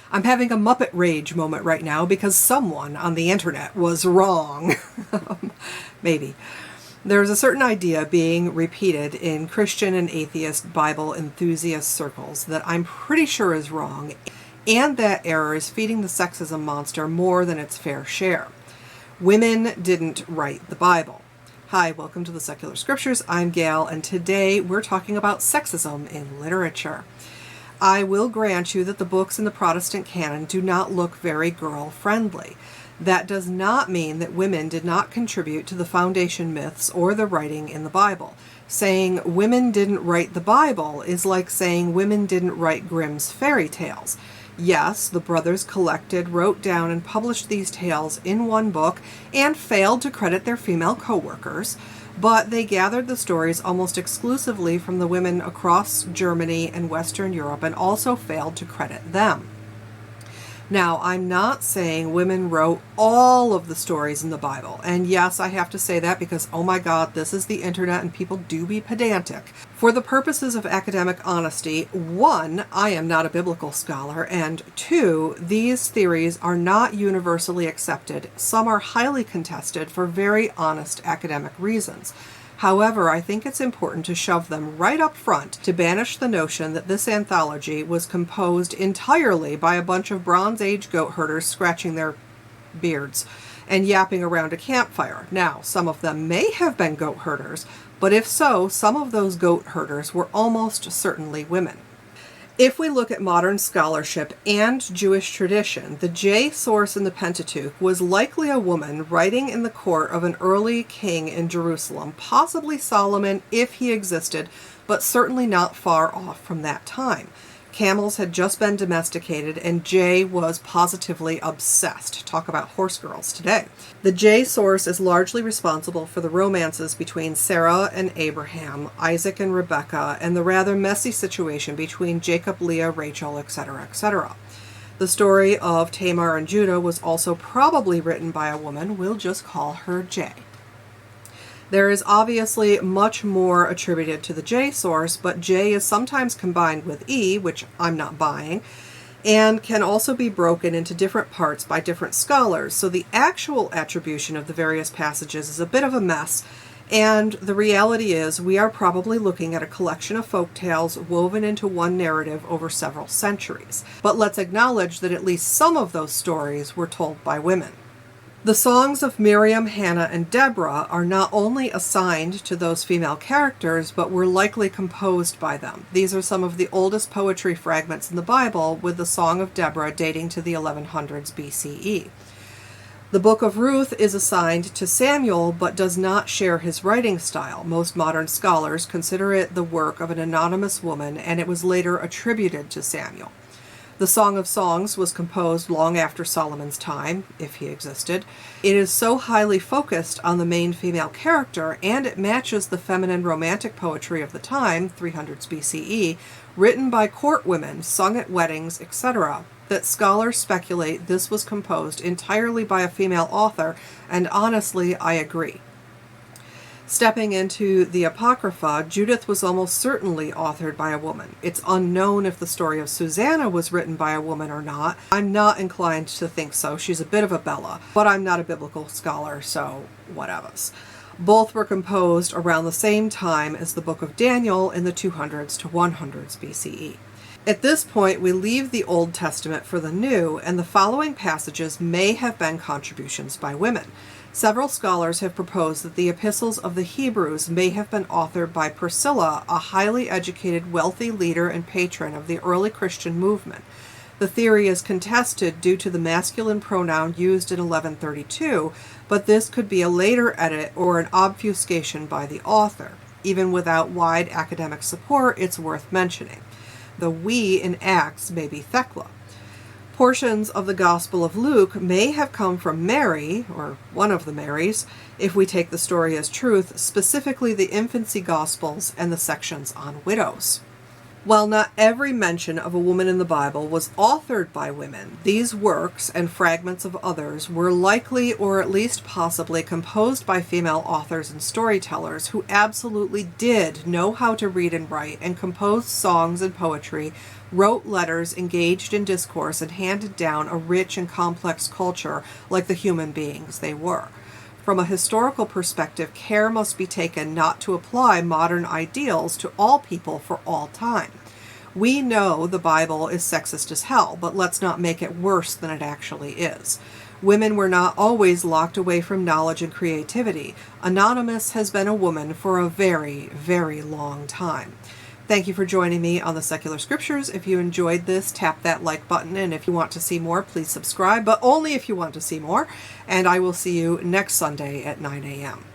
I'm having a Muppet rage moment right now because someone on the internet was wrong. Maybe. There's a certain idea being repeated in Christian and atheist Bible enthusiast circles that I'm pretty sure is wrong, and that error is feeding the sexism monster more than its fair share. Women didn't write the Bible. Hi, welcome to the Secular Scriptures. I'm Gail, and today we're talking about sexism in literature. I will grant you that the books in the Protestant canon do not look very girl-friendly. That does not mean that women did not contribute to the foundation myths or the writing in the Bible. Saying women didn't write the Bible is like saying women didn't write Grimm's fairy tales. Yes, the brothers collected, wrote down, and published these tales in one book and failed to credit their female co-workers, but they gathered the stories almost exclusively from the women across Germany and Western Europe and also failed to credit them. Now, I'm not saying women wrote all of the stories in the Bible. And yes, I have to say that because, oh my God, this is the internet and people do be pedantic. For the purposes of academic honesty, 1, I am not a biblical scholar, and 2, these theories are not universally accepted. Some are highly contested for very honest academic reasons. However, I think it's important to shove them right up front to banish the notion that this anthology was composed entirely by a bunch of Bronze Age goat herders scratching their beards and yapping around a campfire. Now, some of them may have been goat herders, but if so, some of those goat herders were almost certainly women. If we look at modern scholarship and Jewish tradition, the J source in the Pentateuch was likely a woman writing in the court of an early king in Jerusalem, possibly Solomon if he existed, but certainly not far off from that time. Camels had just been domesticated, and J was positively obsessed. Talk about horse girls today. The J source is largely responsible for the romances between Sarah and Abraham, Isaac and Rebekah, and the rather messy situation between Jacob, Leah, Rachel, etc., etc. The story of Tamar and Judah was also probably written by a woman. We'll just call her J. There is obviously much more attributed to the J source, but J is sometimes combined with E, which I'm not buying, and can also be broken into different parts by different scholars, so the actual attribution of the various passages is a bit of a mess, and the reality is we are probably looking at a collection of folk tales woven into one narrative over several centuries. But let's acknowledge that at least some of those stories were told by women. The songs of Miriam, Hannah, and Deborah are not only assigned to those female characters, but were likely composed by them. These are some of the oldest poetry fragments in the Bible, with the Song of Deborah dating to the 1100s BCE. The Book of Ruth is assigned to Samuel, but does not share his writing style. Most modern scholars consider it the work of an anonymous woman, and it was later attributed to Samuel. The Song of Songs was composed long after Solomon's time, if he existed. It is so highly focused on the main female character, and it matches the feminine romantic poetry of the time, 300s BCE, written by court women, sung at weddings, etc., that scholars speculate this was composed entirely by a female author, and honestly, I agree. Stepping into the Apocrypha, Judith was almost certainly authored by a woman. It's unknown if the story of Susanna was written by a woman or not. I'm not inclined to think so. She's a bit of a Bella, but I'm not a biblical scholar, so whatevs. Both were composed around the same time as the Book of Daniel in the 200s to 100s BCE. At this point, we leave the Old Testament for the New, and the following passages may have been contributions by women. Several scholars have proposed that the epistles of the Hebrews may have been authored by Priscilla, a highly educated, wealthy leader and patron of the early Christian movement. The theory is contested due to the masculine pronoun used in 1132, but this could be a later edit or an obfuscation by the author. Even without wide academic support, it's worth mentioning. The we in Acts may be Thecla. Portions of the Gospel of Luke may have come from Mary, or one of the Marys, if we take the story as truth, specifically the infancy Gospels and the sections on widows. While not every mention of a woman in the Bible was authored by women, these works and fragments of others were likely, or at least possibly, composed by female authors and storytellers who absolutely did know how to read and write and composed songs and poetry, wrote letters, engaged in discourse, and handed down a rich and complex culture like the human beings they were. From a historical perspective, care must be taken not to apply modern ideals to all people for all time. We know the Bible is sexist as hell, but let's not make it worse than it actually is. Women were not always locked away from knowledge and creativity. Anonymous has been a woman for a very, very long time. Thank you for joining me on the Secular Scriptures. If you enjoyed this, tap that like button, and if you want to see more, please subscribe, but only if you want to see more. And I will see you next Sunday at 9 a.m.